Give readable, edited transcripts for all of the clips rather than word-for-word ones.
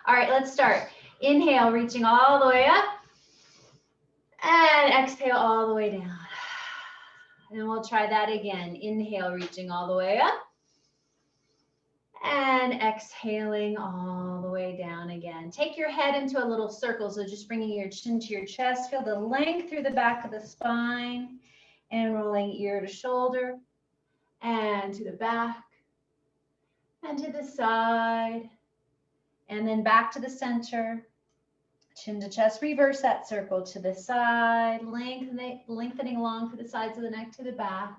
All right, let's start. Inhale, reaching all the way up. And exhale all the way down. And we'll try that again. Inhale, reaching all the way up. And exhaling all the way down again. Take your head into a little circle. So just bringing your chin to your chest. Feel the length through the back of the spine. And rolling ear to shoulder. And to the back. And to the side. And then back to the center. Chin to chest, reverse that circle to the side, lengthening along to the sides of the neck to the back,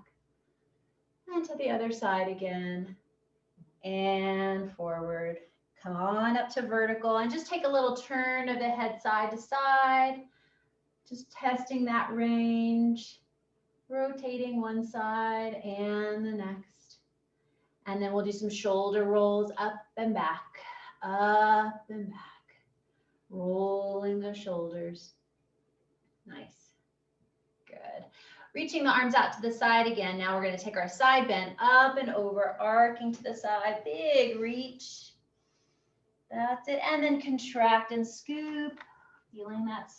and to the other side again, and forward. Come on up to vertical, and just take a little turn of the head side to side, just testing that range, rotating one side and the next. And then we'll do some shoulder rolls up and back, up and back. Rolling the shoulders. Nice. Good. Reaching the arms out to the side again. Now we're going to take our side bend up and over, arcing to the side. Big reach. That's it. And then contract and scoop. Feeling that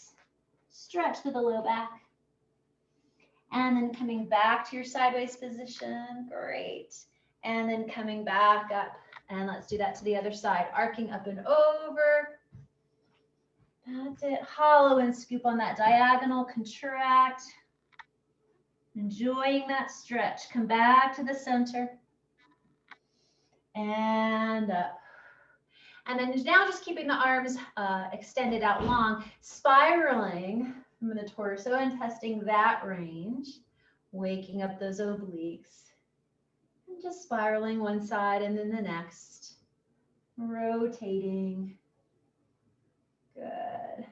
stretch to the low back. And then coming back to your sideways position. Great. And then coming back up. And let's do that to the other side. Arcing up and over. That's it. Hollow and scoop on that diagonal. Contract. Enjoying that stretch. Come back to the center. And up. And then now just keeping the arms extended out long. Spiraling from the torso and testing that range. Waking up those obliques. And just spiraling one side and then the next. Rotating. Good.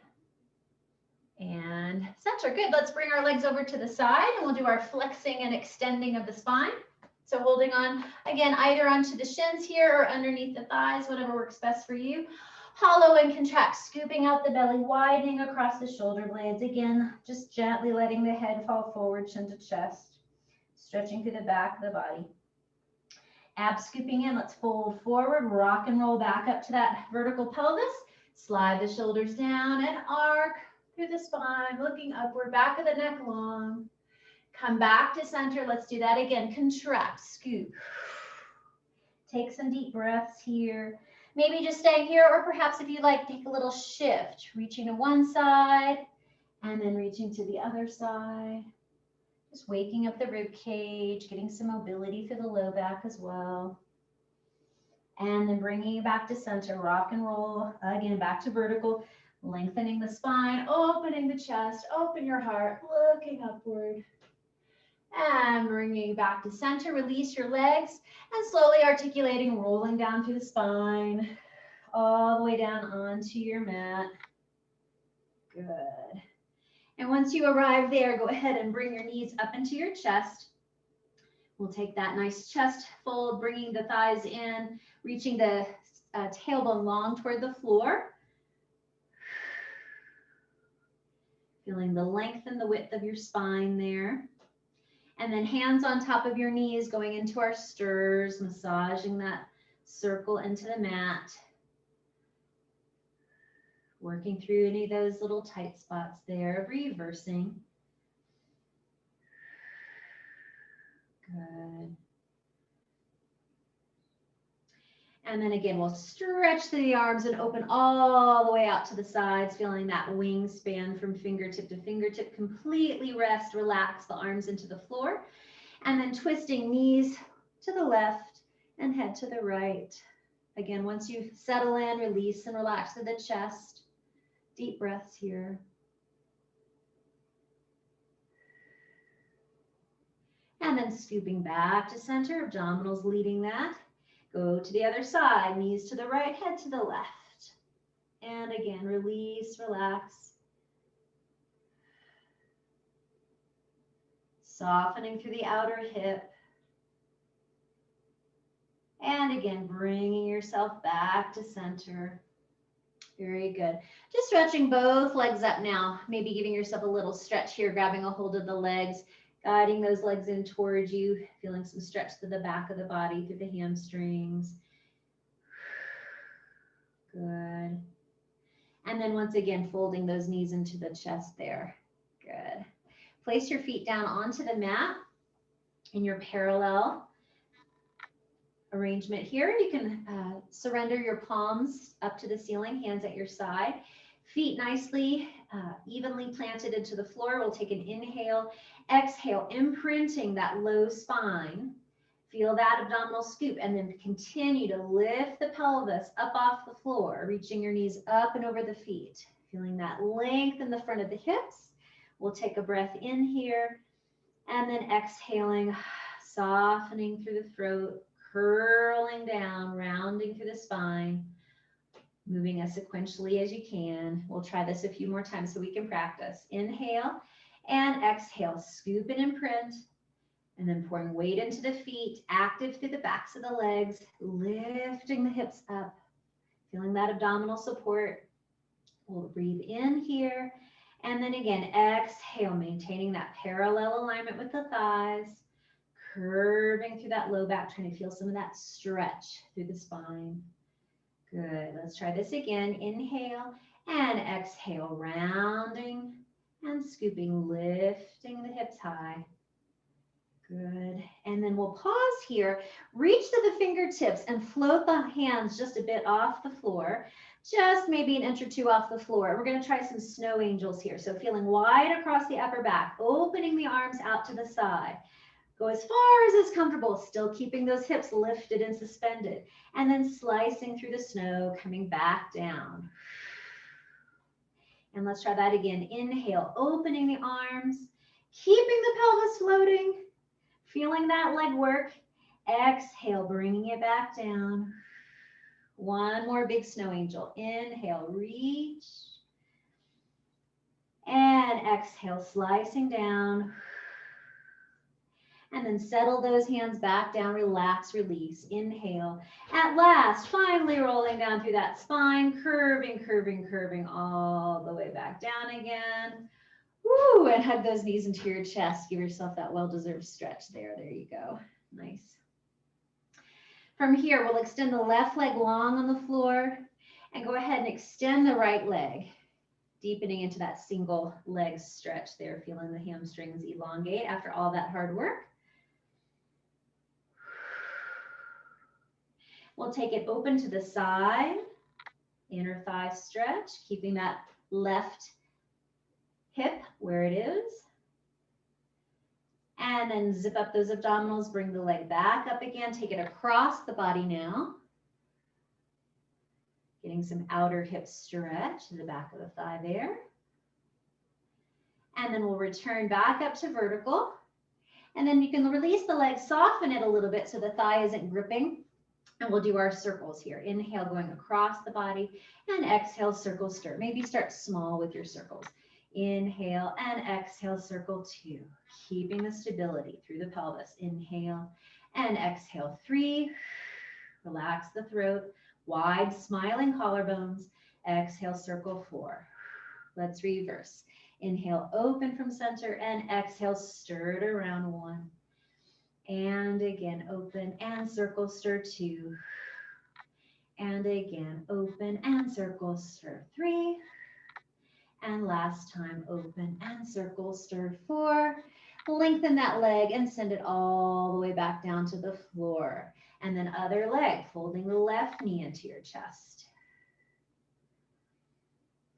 And center. Good. Let's bring our legs over to the side and we'll do our flexing and extending of the spine. So holding on, again, either onto the shins here or underneath the thighs, whatever works best for you. Hollow and contract, scooping out the belly, widening across the shoulder blades. Again, just gently letting the head fall forward, chin to chest. Stretching through the back of the body. Abs scooping in. Let's fold forward, rock and roll back up to that vertical pelvis. Slide the shoulders down and arc through the spine, looking upward, back of the neck long. Come back to center. Let's do that again. Contract, scoop. Take some deep breaths here. Maybe just staying here, or perhaps if you like, take a little shift, reaching to one side and then reaching to the other side. Just waking up the rib cage, getting some mobility through the low back as well. And then bringing it back to center, rock and roll, again, back to vertical, lengthening the spine, opening the chest, open your heart, looking upward. And bringing back to center, release your legs, and slowly articulating, rolling down through the spine, all the way down onto your mat. Good. And once you arrive there, go ahead and bring your knees up into your chest. We'll take that nice chest fold, bringing the thighs in, reaching the tailbone long toward the floor. Feeling the length and the width of your spine there. And then hands on top of your knees, going into our stirs, massaging that circle into the mat. Working through any of those little tight spots there, reversing. Good. And then again, we'll stretch through the arms and open all the way out to the sides, feeling that wingspan from fingertip to fingertip. Completely rest, relax the arms into the floor. And then twisting knees to the left and head to the right. Again, once you settle in, release and relax to the chest. Deep breaths here. And then scooping back to center, abdominals leading that. Go to the other side, knees to the right, head to the left. And again, release, relax. Softening through the outer hip. And again, bringing yourself back to center. Very good. Just stretching both legs up now. Maybe giving yourself a little stretch here, grabbing a hold of the legs, guiding those legs in towards you, feeling some stretch to the back of the body, through the hamstrings. Good. And then once again, folding those knees into the chest there. Good. Place your feet down onto the mat in your parallel arrangement here. You can surrender your palms up to the ceiling, hands at your side. Feet nicely, evenly planted into the floor. We'll take an inhale, exhale, imprinting that low spine. Feel that abdominal scoop, and then continue to lift the pelvis up off the floor, reaching your knees up and over the feet. Feeling that length in the front of the hips. We'll take a breath in here, and then exhaling, softening through the throat, curling down, rounding through the spine, moving as sequentially as you can. We'll try this a few more times so we can practice. Inhale and exhale, scoop and imprint. And then pouring weight into the feet, active through the backs of the legs, lifting the hips up, feeling that abdominal support. We'll breathe in here. And then again, exhale, maintaining that parallel alignment with the thighs, curving through that low back, trying to feel some of that stretch through the spine. Good. Let's try this again. Inhale and exhale, rounding and scooping, lifting the hips high. Good. And then we'll pause here, reach to the fingertips and float the hands just a bit off the floor, just maybe an inch or two off the floor. We're going to try some snow angels here. So feeling wide across the upper back, opening the arms out to the side. Go as far as is comfortable, still keeping those hips lifted and suspended. And then slicing through the snow, coming back down. And let's try that again. Inhale, opening the arms, keeping the pelvis floating. Feeling that leg work. Exhale, bringing it back down. One more big snow angel. Inhale, reach. And exhale, slicing down. And then settle those hands back down, relax, release. Inhale. At last, finally rolling down through that spine, curving, curving, curving all the way back down again. Woo, and hug those knees into your chest. Give yourself that well-deserved stretch there. There you go. Nice. From here, we'll extend the left leg long on the floor and go ahead and extend the right leg, deepening into that single leg stretch there, feeling the hamstrings elongate after all that hard work. We'll take it open to the side, inner thigh stretch, keeping that left hip where it is. And then zip up those abdominals, bring the leg back up again, take it across the body now. Getting some outer hip stretch to the back of the thigh there. And then we'll return back up to vertical. And then you can release the leg, soften it a little bit so the thigh isn't gripping. And we'll do our circles here. Inhale, going across the body, and exhale, circle, stir. Maybe start small with your circles. Inhale and exhale, circle 2. Keeping the stability through the pelvis. Inhale and exhale, 3. Relax the throat. Wide, smiling collarbones. Exhale, circle 4. Let's reverse. Inhale, open from center, and exhale, stir it around 1. And again, open and circle, stir 2. And again, open and circle, stir 3. And last time, open and circle, stir 4. Lengthen that leg and send it all the way back down to the floor. And then other leg, folding the left knee into your chest.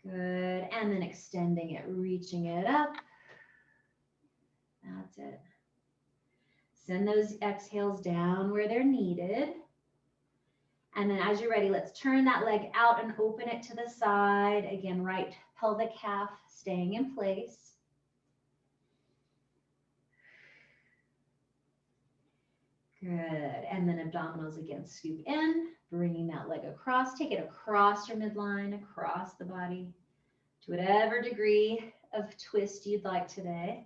Good. And then extending it, reaching it up. That's it. Send those exhales down where they're needed. And then as you're ready, let's turn that leg out and open it to the side. Again, right pelvic half staying in place. Good. And then abdominals again, scoop in, bringing that leg across. Take it across your midline, across the body, to whatever degree of twist you'd like today.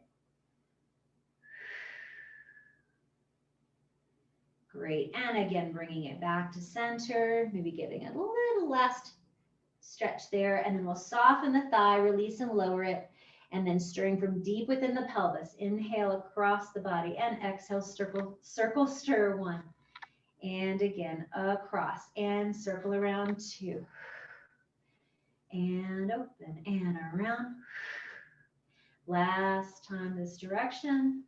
Great. And again, bringing it back to center, maybe giving it a little last stretch there. And then we'll soften the thigh, release and lower it. And then stirring from deep within the pelvis. Inhale across the body and exhale, circle, circle, stir 1. And again, across and circle around 2. And and open and around. Last time this direction.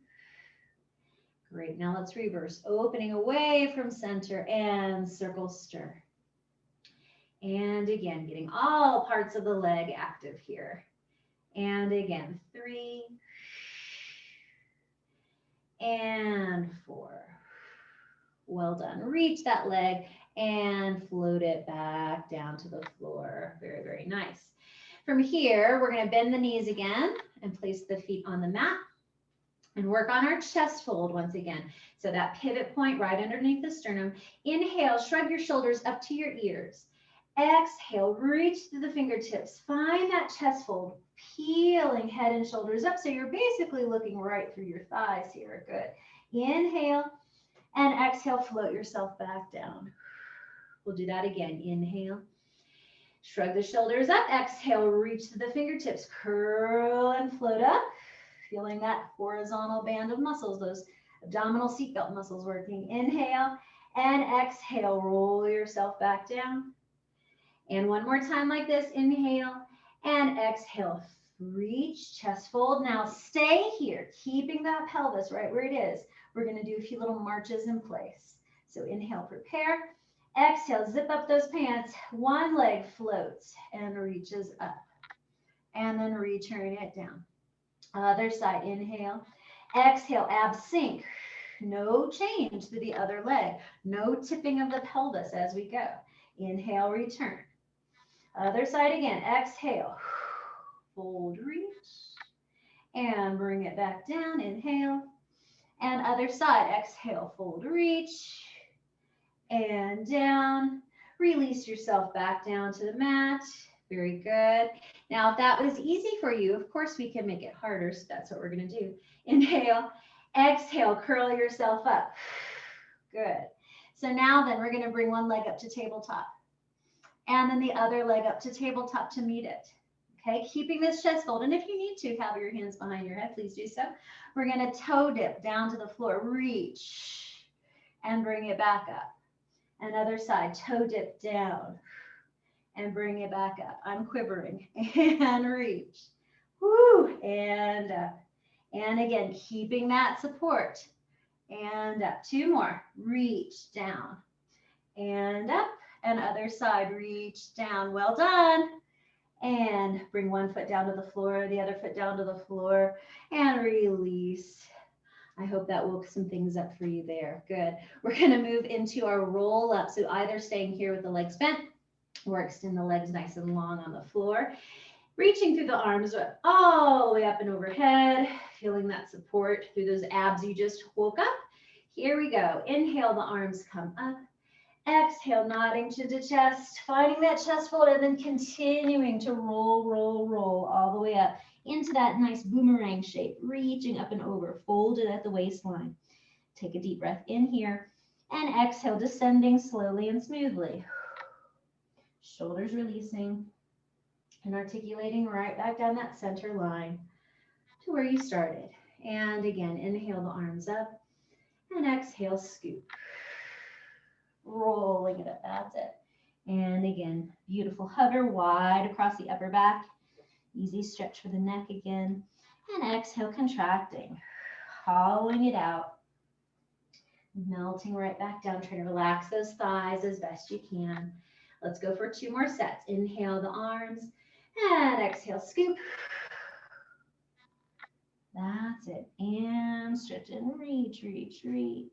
Great, now let's reverse, opening away from center and circle stir. And again, getting all parts of the leg active here. And again, 3 and 4. Well done. Reach that leg and float it back down to the floor. Very, very nice. From here, we're going to bend the knees again and place the feet on the mat and work on our chest fold once again. So that pivot point right underneath the sternum. Inhale, shrug your shoulders up to your ears. Exhale, reach through the fingertips. Find that chest fold, peeling head and shoulders up. So you're basically looking right through your thighs here. Good. Inhale and exhale, float yourself back down. We'll do that again. Inhale, shrug the shoulders up. Exhale, reach to the fingertips. Curl and float up. Feeling that horizontal band of muscles, those abdominal seatbelt muscles working. Inhale and exhale, roll yourself back down. And one more time like this. Inhale and exhale. Reach, chest fold. Now stay here, keeping that pelvis right where it is. We're going to do a few little marches in place. So inhale, prepare. Exhale, zip up those pants. One leg floats and reaches up. And then return it down. Other side, inhale. Exhale, abs sink. No change to the other leg. No tipping of the pelvis as we go. Inhale, return. Other side again. Exhale. Fold, reach. And bring it back down. Inhale. And other side. Exhale, fold, reach. And down. Release yourself back down to the mat. Very good. Now, if that was easy for you, of course, we can make it harder. So that's what we're going to do. Inhale. Exhale, curl yourself up. Good. So now then we're going to bring one leg up to tabletop. And then the other leg up to tabletop to meet it. Okay, keeping this chest fold. And if you need to have your hands behind your head, please do so. We're going to toe dip down to the floor. Reach and bring it back up. And other side, toe dip down and bring it back up. I'm quivering. And reach. Woo, and up. And again, keeping that support. And up. 2 more. Reach down. And up. And other side, reach down. Well done. And bring one foot down to the floor, the other foot down to the floor, and release. I hope that woke some things up for you there. Good. We're going to move into our roll up. So either staying here with the legs bent or extend the legs nice and long on the floor. Reaching through the arms all the way up and overhead, feeling that support through those abs you just woke up. Here we go. Inhale, the arms come up. Exhale, nodding to the chest, finding that chest fold, and then continuing to roll, roll, roll all the way up into that nice boomerang shape, reaching up and over, folded at the waistline. Take a deep breath in here, and exhale, descending slowly and smoothly. Shoulders releasing, and articulating right back down that center line to where you started. And again, inhale the arms up, and exhale, scoop. Rolling it up, that's it. And again, beautiful hover wide across the upper back. Easy stretch for the neck again. And exhale, contracting, hollowing it out. Melting right back down. Try to relax those thighs as best you can. Let's go for 2 more sets. Inhale the arms and exhale, scoop. That's it. And stretch and reach, reach, reach.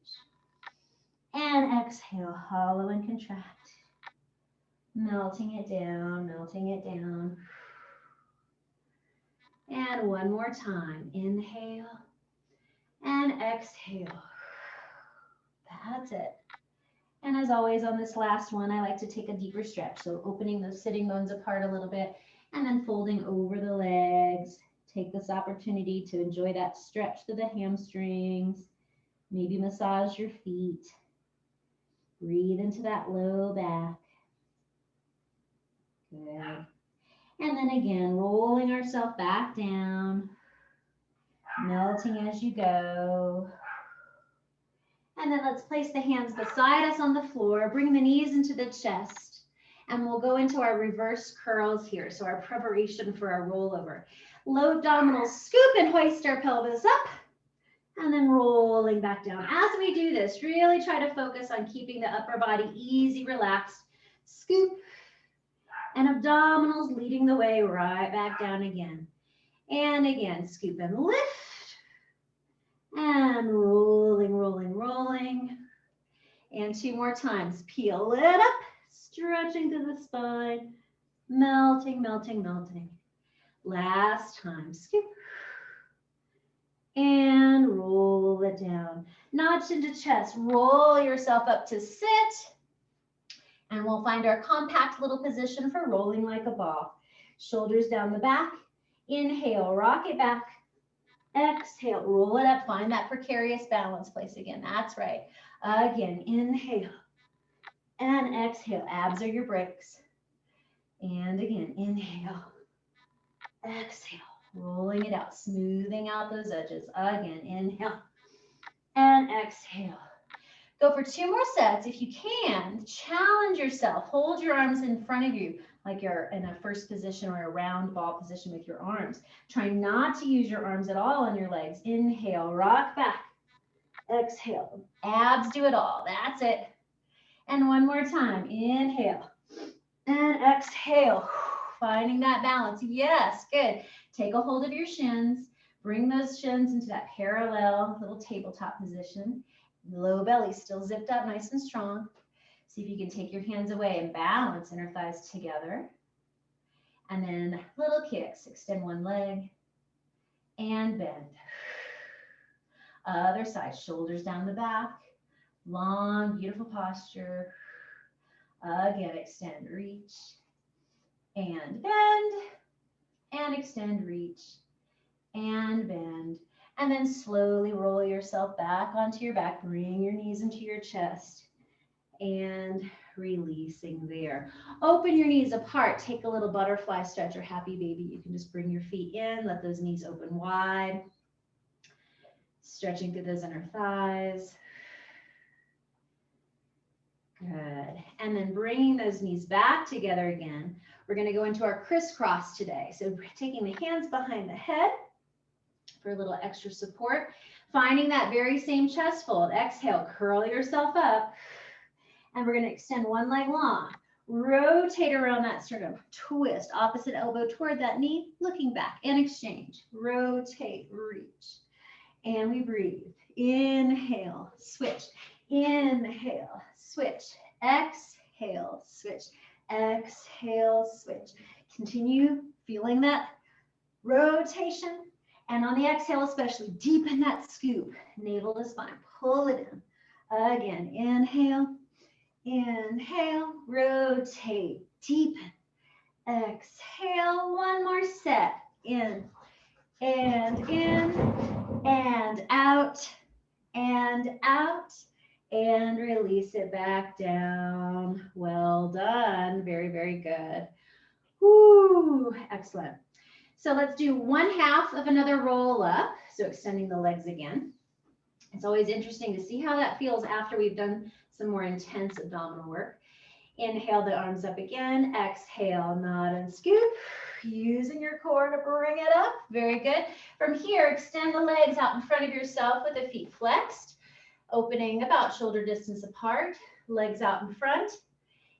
And exhale, hollow and contract. Melting it down, melting it down. And one more time. Inhale and exhale. That's it. And as always on this last one, I like to take a deeper stretch. So opening those sitting bones apart a little bit and then folding over the legs. Take this opportunity to enjoy that stretch to the hamstrings. Maybe massage your feet. Breathe into that low back. Good. And then again, rolling ourselves back down, melting as you go. And then let's place the hands beside us on the floor. Bring the knees into the chest. And we'll go into our reverse curls here. So our preparation for our rollover. Low abdominal scoop and hoist our pelvis up. And then rolling back down. As we do this, really try to focus on keeping the upper body easy, relaxed. Scoop and abdominals leading the way right back down again. And again, scoop and lift. And rolling, rolling, rolling. And 2 more times. Peel it up, stretching through the spine. Melting, melting, melting. Last time. Scoop. And roll it down. Notch into chest. Roll yourself up to sit. And we'll find our compact little position for rolling like a ball. Shoulders down the back. Inhale, rock it back. Exhale, roll it up. Find that precarious balance place again. That's right. Again, inhale. And exhale. Abs are your brakes. And again, inhale. Exhale. Rolling it out, smoothing out those edges. Again, inhale and exhale. Go for 2 more sets. If you can, challenge yourself. Hold your arms in front of you like you're in a first position or a round ball position with your arms. Try not to use your arms at all on your legs. Inhale, rock back. Exhale, abs do it all. That's it. And 1 more time. Inhale and exhale. Finding that balance. Yes, good. Take a hold of your shins. Bring those shins into that parallel little tabletop position. Low belly still zipped up nice and strong. See if you can take your hands away and balance inner thighs together. And then little kicks. Extend one leg and bend. Other side, shoulders down the back. Long, beautiful posture. Again, extend, reach. And bend, and extend, reach, and bend. And then slowly roll yourself back onto your back. Bring your knees into your chest. And releasing there. Open your knees apart. Take a little butterfly stretch or happy baby. You can just bring your feet in. Let those knees open wide. Stretching through those inner thighs. Good. And then bringing those knees back together again. We're going to go into our crisscross today. So taking the hands behind the head for a little extra support. Finding that very same chest fold. Exhale, curl yourself up. And we're going to extend one leg long. Rotate around that sternum. Twist. Opposite elbow toward that knee. Looking back and exchange. Rotate, reach. And we breathe. Inhale, switch. Inhale, switch. Exhale, switch. Exhale, switch. Continue feeling that rotation. And on the exhale especially, deepen that scoop. Navel to spine. Pull it in. Again, inhale. Inhale, rotate, deepen. Exhale, 1 more set. In, and out, and release it back down. Well done. Very, very good. Woo, excellent. So let's do 1/2 of another roll up. So extending the legs again. It's always interesting to see how that feels after we've done some more intense abdominal work. Inhale the arms up again. Exhale, nod and scoop. Using your core to bring it up. Very good. From here, extend the legs out in front of yourself with the feet flexed. Opening about shoulder distance apart. Legs out in front.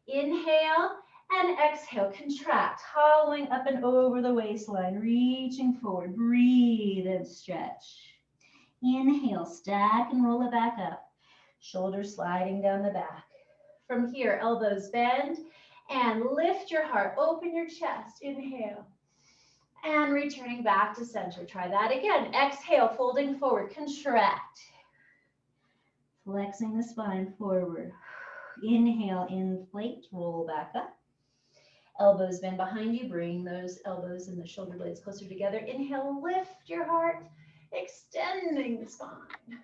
Inhale and exhale. Contract, hollowing up and over the waistline. Reaching forward. Breathe and stretch. Inhale, stack and roll it back up. Shoulders sliding down the back. From here, elbows bend and lift your heart. Open your chest. Inhale. And returning back to center. Try that again. Exhale, folding forward. Contract. Flexing the spine forward. Inhale, inflate, roll back up. Elbows bend behind you. Bring those elbows and the shoulder blades closer together. Inhale, lift your heart. Extending the spine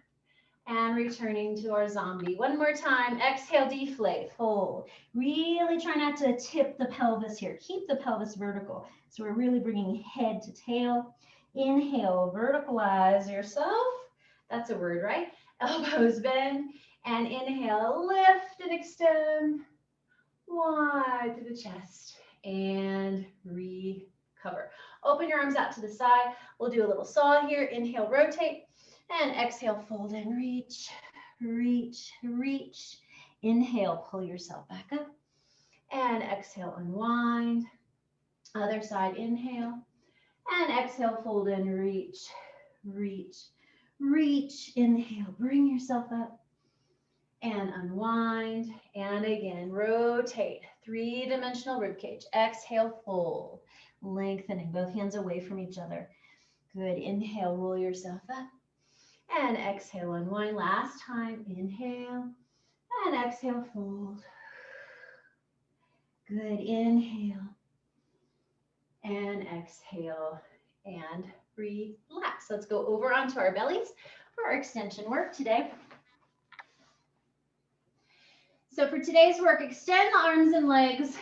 and returning to our zombie. 1 more time. Exhale, deflate, fold. Really try not to tip the pelvis here. Keep the pelvis vertical. So we're really bringing head to tail. Inhale, verticalize yourself. That's a word, right? Elbows bend and inhale, lift and extend. wide to the chest, and recover. Open your arms out to the side. We'll do a little saw here. Inhale, rotate, and exhale, fold and reach, reach, reach. Inhale, pull yourself back up, and exhale, unwind. Other side, inhale, and exhale, fold and reach, reach, reach. Inhale, bring yourself up, and unwind. And again, rotate, three-dimensional rib cage. Exhale, fold, lengthening, both hands away from each other. Good, inhale, roll yourself up, and exhale, unwind. Last time, inhale, and exhale, fold. Good, inhale, and exhale, and relax. Let's go over onto our bellies for our extension work today. So for today's work, extend the arms and legs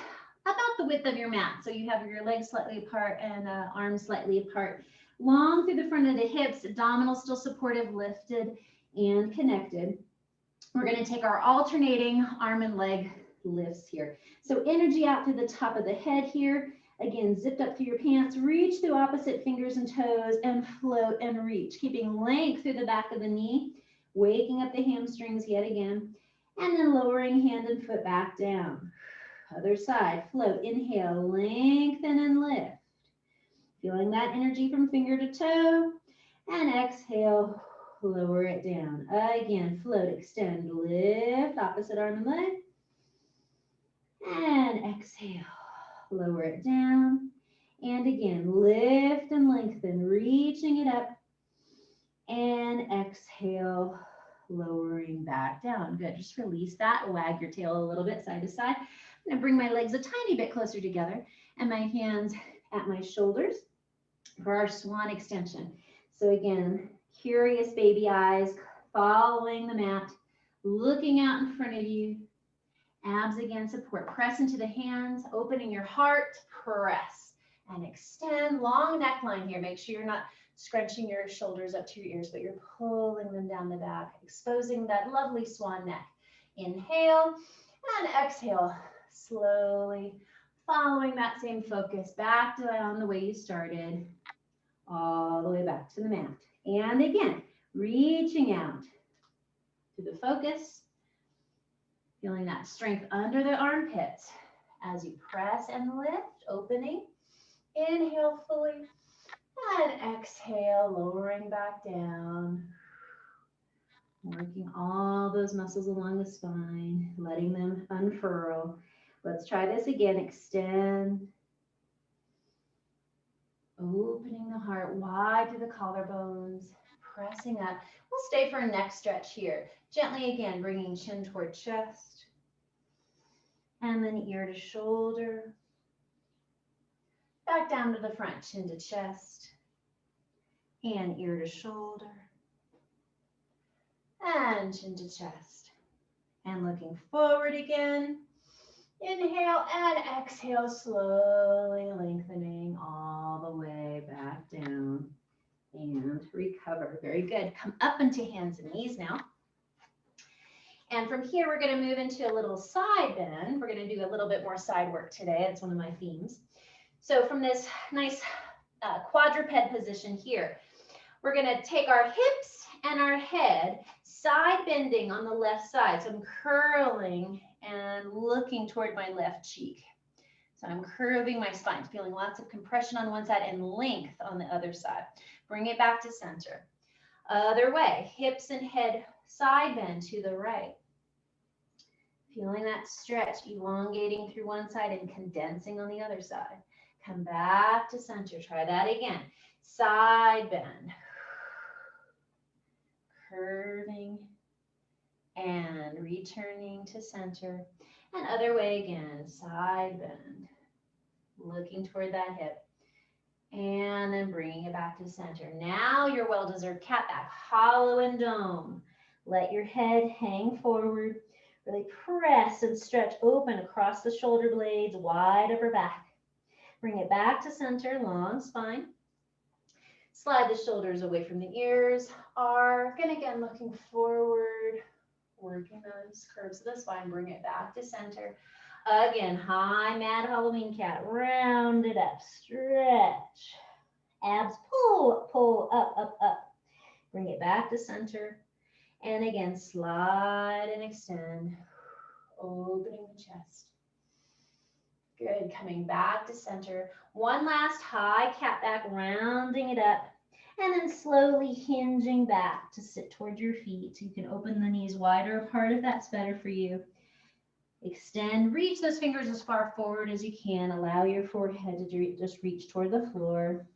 about the width of your mat. So you have your legs slightly apart and arms slightly apart. Long through the front of the hips, abdominals still supportive, lifted and connected. We're going to take our alternating arm and leg lifts here. So energy out through the top of the head here. Again, zipped up through your pants, reach through opposite fingers and toes and float and reach, keeping length through the back of the knee, waking up the hamstrings yet again, and then lowering hand and foot back down. Other side, float, inhale, lengthen and lift. Feeling that energy from finger to toe, and exhale, lower it down. Again, float, extend, lift, opposite arm and leg, and exhale. Lower it down, and again, lift and lengthen, reaching it up, and exhale, lowering back down. Good, just release that, wag your tail a little bit side to side. I'm gonna bring my legs a tiny bit closer together, and my hands at my shoulders for our swan extension. So again, curious baby eyes, following the mat, looking out in front of you. Abs again, support. Press into the hands, opening your heart, press and extend. Long neckline here. Make sure you're not scrunching your shoulders up to your ears, but you're pulling them down the back, exposing that lovely swan neck. Inhale and exhale, slowly following that same focus back down the way you started, all the way back to the mat. And again, reaching out to the focus. Feeling that strength under the armpits as you press and lift, opening. Inhale fully and exhale, lowering back down. Working all those muscles along the spine, letting them unfurl. Let's try this again. Extend. Opening the heart wide to the collarbones, pressing up. We'll stay for a neck stretch here. Gently again, bringing chin toward chest. And then ear to shoulder. Back down to the front, chin to chest. And ear to shoulder. And chin to chest. And looking forward again. Inhale and exhale, slowly lengthening all the way back down. And recover. Very good. Come up into hands and knees now. And from here, we're going to move into a little side bend. We're going to do a little bit more side work today. That's one of my themes. So from this nice quadruped position here, we're going to take our hips and our head side bending on the left side. So I'm curling and looking toward my left cheek. So I'm curving my spine, feeling lots of compression on one side and length on the other side. Bring it back to center. Other way, hips and head side bend to the right. Feeling that stretch, elongating through one side and condensing on the other side. Come back to center. Try that again. Side bend. Curving and returning to center. And other way again. Side bend. Looking toward that hip. And then bringing it back to center. Now your well-deserved cat back. Hollow and dome. Let your head hang forward. Really press and stretch open across the shoulder blades, wide upper back. Bring it back to center, long spine. Slide the shoulders away from the ears. Arc, and again, looking forward, working those curves of the spine. Bring it back to center. Again, high mad Halloween cat. Round it up. Stretch. Abs pull, pull, up, up, up. Bring it back to center. And again, slide and extend. Opening the chest. Good. Coming back to center. One last high cat back, rounding it up. And then slowly hinging back to sit towards your feet. You can open the knees wider apart if that's better for you. Extend, reach those fingers as far forward as you can. Allow your forehead to just reach toward the floor.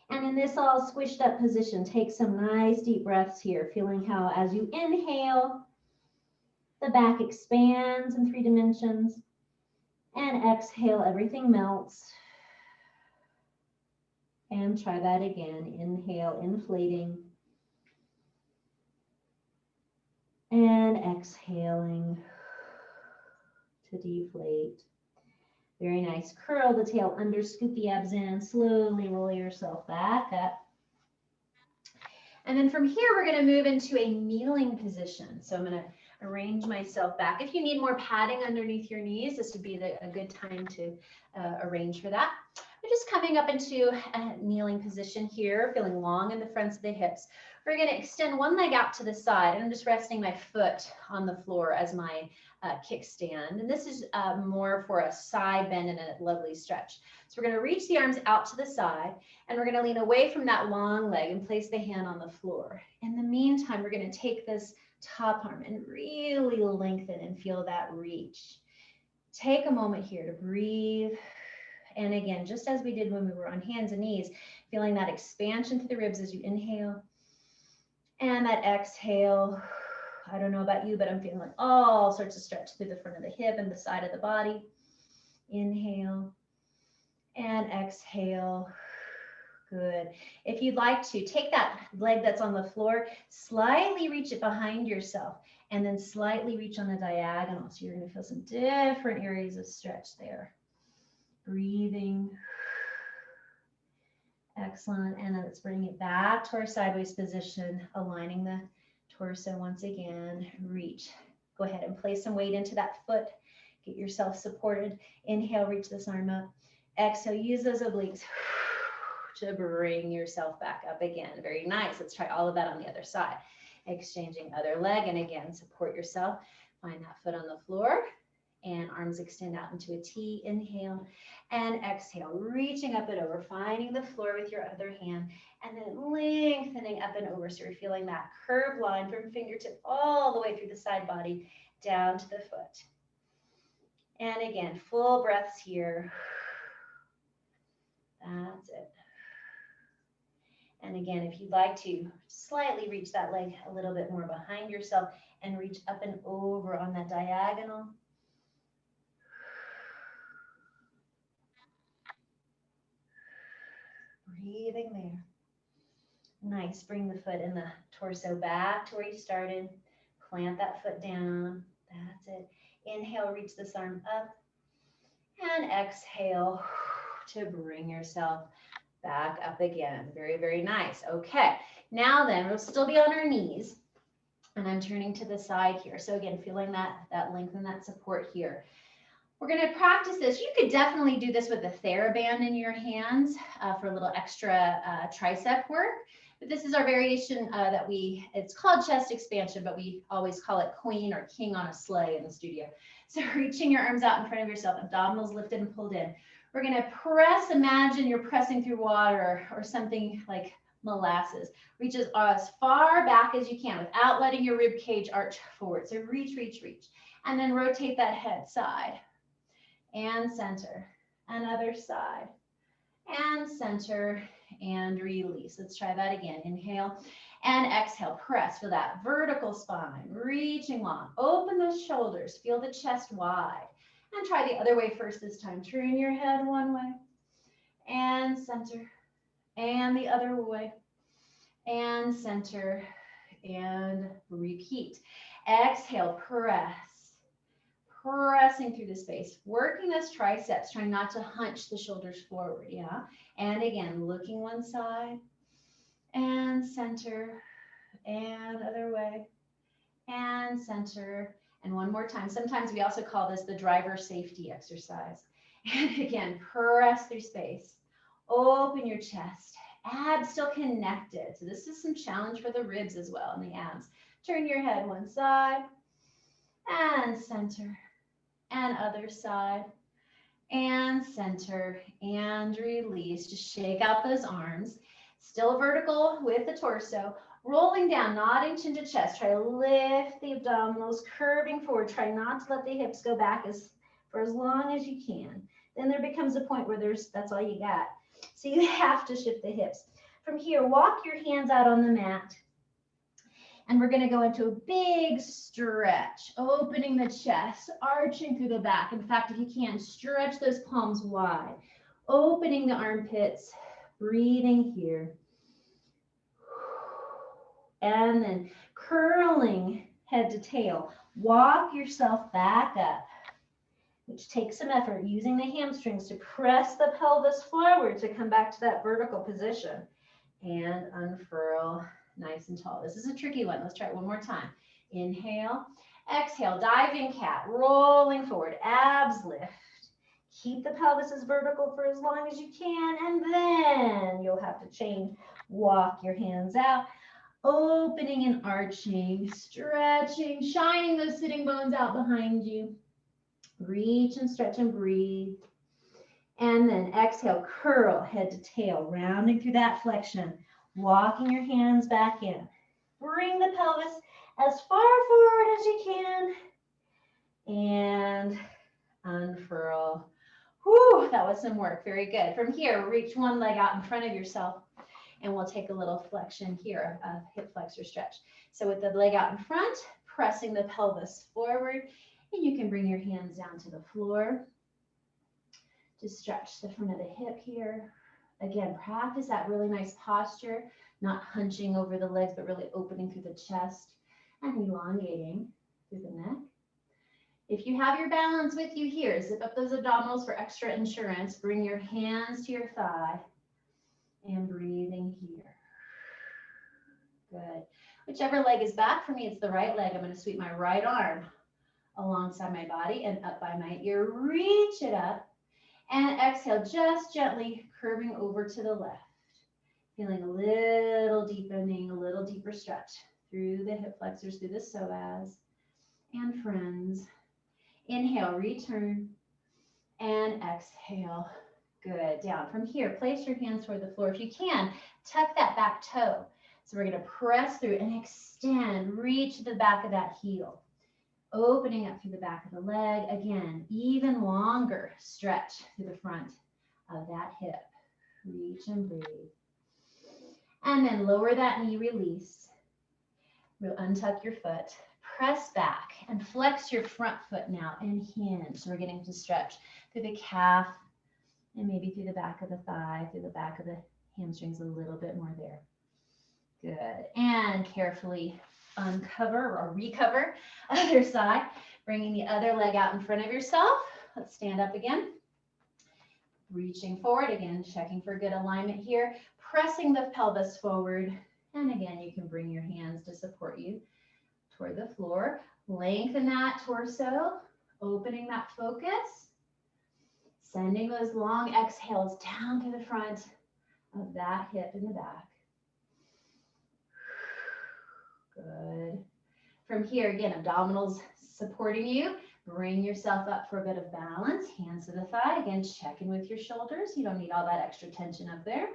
And in this all squished up position, take some nice deep breaths here, feeling how as you inhale, the back expands in 3 dimensions. And exhale, everything melts. And try that again. Inhale, inflating. And exhaling to deflate. Very nice. Curl the tail under, scoop the abs in, slowly roll yourself back up. And then from here, we're going to move into a kneeling position. So I'm going to arrange myself back. If you need more padding underneath your knees, this would be a good time to arrange for that. We're just coming up into a kneeling position here, feeling long in the fronts of the hips. We're going to extend one leg out to the side, and I'm just resting my foot on the floor as my kickstand. And this is more for a side bend and a lovely stretch. So we're going to reach the arms out to the side, and we're going to lean away from that long leg and place the hand on the floor. In the meantime, we're going to take this top arm and really lengthen and feel that reach. Take a moment here to breathe. And again, just as we did when we were on hands and knees, feeling that expansion through the ribs as you inhale. And that exhale, I don't know about you, but I'm feeling all sorts of stretch through the front of the hip and the side of the body. Inhale and exhale. Good. If you'd like to, take that leg that's on the floor, slightly reach it behind yourself, and then slightly reach on the diagonal. So you're going to feel some different areas of stretch there. Breathing. Excellent. And then let's bring it back to our sideways position, aligning the torso once again. Reach. Go ahead and place some weight into that foot. Get yourself supported. Inhale, reach this arm up. Exhale, use those obliques to bring yourself back up again. Very nice. Let's try all of that on the other side. Exchanging other leg. And again, support yourself. Find that foot on the floor. And arms extend out into a T. Inhale and exhale, reaching up and over, finding the floor with your other hand, and then lengthening up and over. So you're feeling that curved line from fingertip all the way through the side body down to the foot. And again, full breaths here. That's it. And again, if you'd like to slightly reach that leg a little bit more behind yourself and reach up and over on that diagonal. Breathing there. Nice. Bring the foot and the torso back to where you started. Plant that foot down. That's it. Inhale, reach this arm up. And exhale to bring yourself back up again. Very, very nice. Okay. Now then, we'll still be on our knees. And I'm turning to the side here. So again, feeling that length and that support here. We're going to practice this. You could definitely do this with a TheraBand in your hands for a little extra tricep work. But this is our variation that it's called chest expansion, but we always call it queen or king on a sleigh in the studio. So reaching your arms out in front of yourself, abdominals lifted and pulled in. We're going to press, imagine you're pressing through water or something like molasses. Reach as far back as you can without letting your rib cage arch forward. So reach, reach, reach. And then rotate that head side. And center, another side, and center, and release. Let's try that again. Inhale and exhale. Press for that vertical spine, reaching long. Open those shoulders, feel the chest wide. And try the other way first this time. Turn your head one way, and center, and the other way, and center, and repeat. Exhale, press. Pressing through the space, working those triceps, trying not to hunch the shoulders forward, yeah? And again, looking one side, and center, and other way, and center, And one more time. Sometimes we also call this the driver safety exercise. And again, press through space. Open your chest. Abs still connected. So this is some challenge for the ribs as well and the abs. Turn your head one side and center and other side and center and release. Just shake out those arms. Still vertical with the torso. Rolling down, nodding chin to chest. Try to lift the abdominals, curving forward. Try not to let the hips go back for as long as you can. Then there becomes a point where that's all you got. So you have to shift the hips. From here, walk your hands out on the mat. And we're going to go into a big stretch, opening the chest, arching through the back. In fact, if you can, stretch those palms wide, opening the armpits, breathing here. And then curling head to tail. Walk yourself back up, which takes some effort, using the hamstrings to press the pelvis forward to come back to that vertical position. And unfurl, nice and tall. This is a tricky one. Let's try it one more time. Inhale, exhale, diving cat, rolling forward, abs lift. Keep the pelvis as vertical for as long as you can, and then you'll have to change. Walk your hands out. Opening and arching, stretching, shining those sitting bones out behind you. Reach and stretch and breathe. And then exhale, curl head to tail, rounding through that flexion. Walking your hands back in. Bring the pelvis as far forward as you can. And unfurl. Whew, that was some work. Very good. From here, reach one leg out in front of yourself. And we'll take a little flexion here, a hip flexor stretch. So with the leg out in front, pressing the pelvis forward, and you can bring your hands down to the floor. Just stretch the front of the hip here. Again, practice that really nice posture, not hunching over the legs, but really opening through the chest and elongating through the neck. If you have your balance with you here, zip up those abdominals for extra insurance. Bring your hands to your thigh. And breathing here. Good. Whichever leg is back, for me, it's the right leg. I'm going to sweep my right arm alongside my body and up by my ear. Reach it up. And exhale, just gently curving over to the left. Feeling a little deepening, a little deeper stretch through the hip flexors, through the psoas. And friends, inhale, return. And exhale. Good. Down. From here, place your hands toward the floor. If you can, tuck that back toe. So we're going to press through and extend, reach the back of that heel. Opening up through the back of the leg. Again, even longer stretch through the front of that hip. Reach and breathe. And then lower that knee, release. We'll untuck your foot. Press back and flex your front foot now and hinge. So we're getting to stretch through the calf, and maybe through the back of the thigh, through the back of the hamstrings, a little bit more there. Good. And carefully uncover or recover other side, bringing the other leg out in front of yourself. Let's stand up again. Reaching forward, again, checking for good alignment here. Pressing the pelvis forward. And again, you can bring your hands to support you toward the floor. Lengthen that torso, opening that focus. Sending those long exhales down to the front of that hip in the back. Good. From here, again, abdominals supporting you. Bring yourself up for a bit of balance. Hands to the thigh. Again, check in with your shoulders. You don't need all that extra tension up there.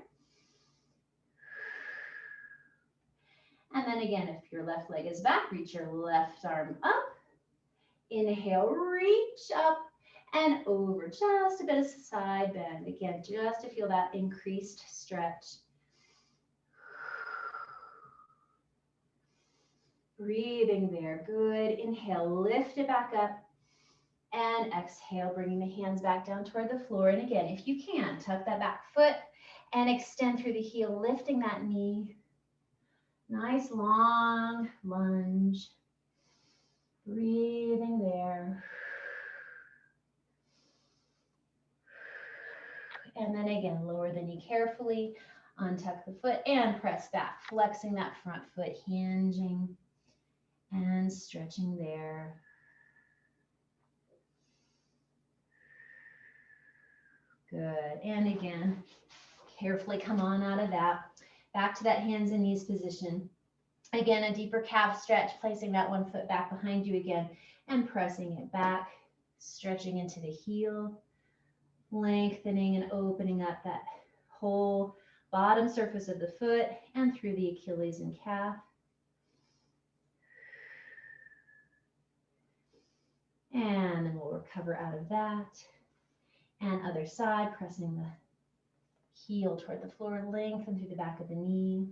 And then again, if your left leg is back, reach your left arm up. Inhale, reach up. And over, just a bit of side bend. Again, just to feel that increased stretch. Breathing there, good. Inhale, lift it back up. And exhale, bringing the hands back down toward the floor. And again, if you can, tuck that back foot and extend through the heel, lifting that knee. Nice long lunge. Breathing there. And then again, lower the knee carefully, untuck the foot and press back, flexing that front foot, hinging and stretching there. Good. And again, carefully come on out of that. Back to that hands and knees position. Again, a deeper calf stretch, placing that one foot back behind you again and pressing it back, stretching into the heel, lengthening and opening up that whole bottom surface of the foot and through the Achilles and calf. And then we'll recover out of that. And other side, pressing the heel toward the floor, lengthen through the back of the knee.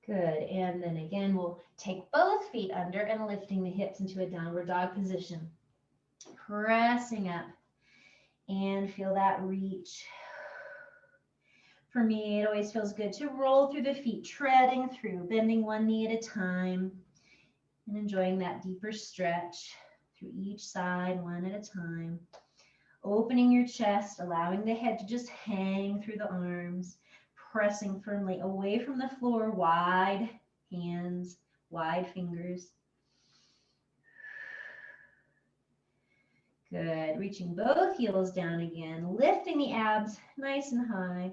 Good, and then again, we'll take both feet under and lifting the hips into a downward dog position. Pressing up and feel that reach. For me, it always feels good to roll through the feet, treading through, bending one knee at a time, and enjoying that deeper stretch through each side, one at a time. Opening your chest, allowing the head to just hang through the arms, pressing firmly away from the floor, wide hands, wide fingers. Good, reaching both heels down again, lifting the abs nice and high.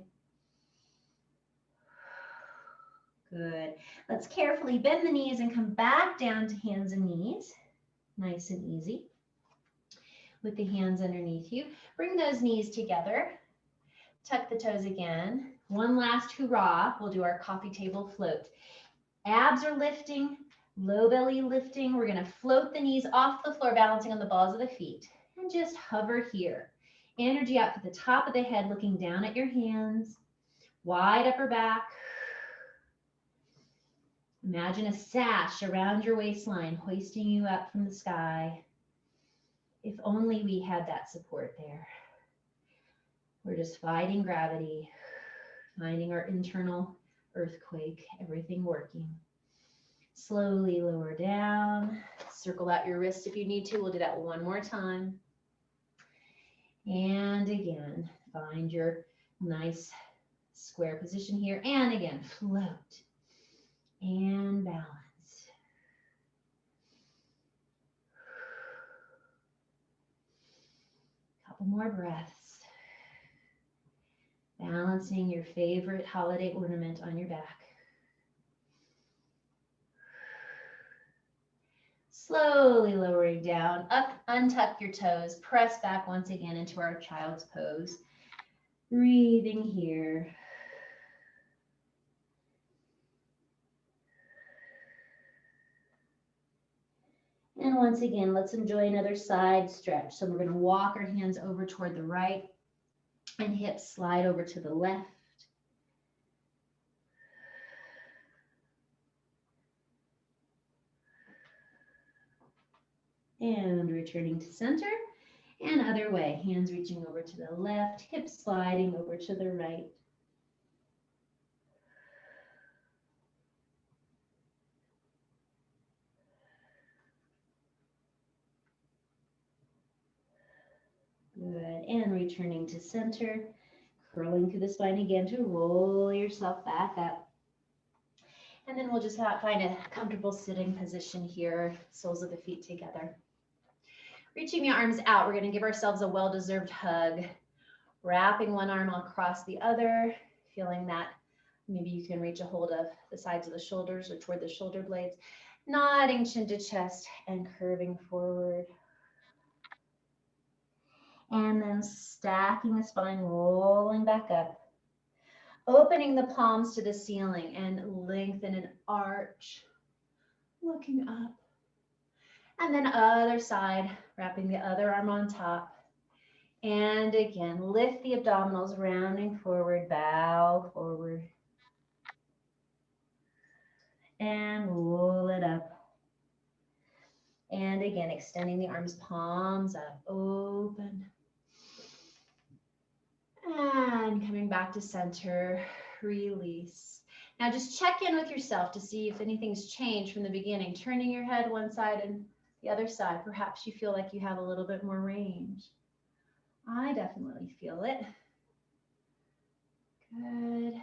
Good. Let's carefully bend the knees and come back down to hands and knees. Nice and easy. With the hands underneath you. Bring those knees together. Tuck the toes again. One last hurrah. We'll do our coffee table float. Abs are lifting, low belly lifting. We're going to float the knees off the floor, balancing on the balls of the feet. And just hover here. Energy out to the top of the head, looking down at your hands. Wide upper back. Imagine a sash around your waistline, hoisting you up from the sky. If only we had that support there. We're just fighting gravity, finding our internal earthquake, everything working. Slowly lower down, circle out your wrists if you need to. We'll do that one more time. And again, find your nice square position here. And again, float. And balance. Couple more breaths. Balancing your favorite holiday ornament on your back. Slowly lowering down, up, untuck your toes, press back once again into our child's pose. Breathing here. And once again, let's enjoy another side stretch. So we're going to walk our hands over toward the right and hips slide over to the left. And returning to center. And other way, hands reaching over to the left, hips sliding over to the right. Good, and returning to center, curling through the spine again to roll yourself back up. And then we'll just find a comfortable sitting position here, soles of the feet together. Reaching the arms out, we're going to give ourselves a well-deserved hug, wrapping one arm across the other, feeling that maybe you can reach a hold of the sides of the shoulders or toward the shoulder blades, nodding chin to chest and curving forward. And then stacking the spine, rolling back up. Opening the palms to the ceiling and lengthen an arch. Looking up. And then other side, wrapping the other arm on top. And again, lift the abdominals, rounding forward, bow forward. And roll it up. And again, extending the arms, palms up, open. And coming back to center, release. Now just check in with yourself to see if anything's changed from the beginning. Turning your head one side and the other side. Perhaps you feel like you have a little bit more range. I definitely feel it. Good.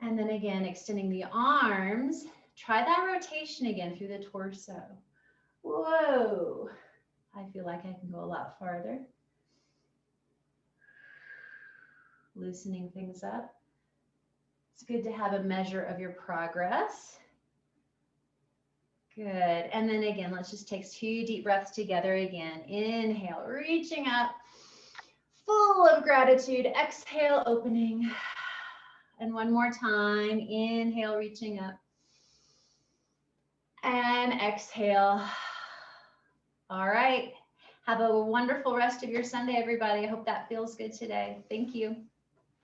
And then again, extending the arms. Try that rotation again through the torso. Whoa. I feel like I can go a lot farther. Loosening things up. It's good to have a measure of your progress. Good. And then again, let's just take 2 deep breaths together again. Inhale, reaching up, full of gratitude. Exhale, opening. And one more time. Inhale, reaching up. And exhale. All right. Have a wonderful rest of your Sunday, everybody. I hope that feels good today. Thank you.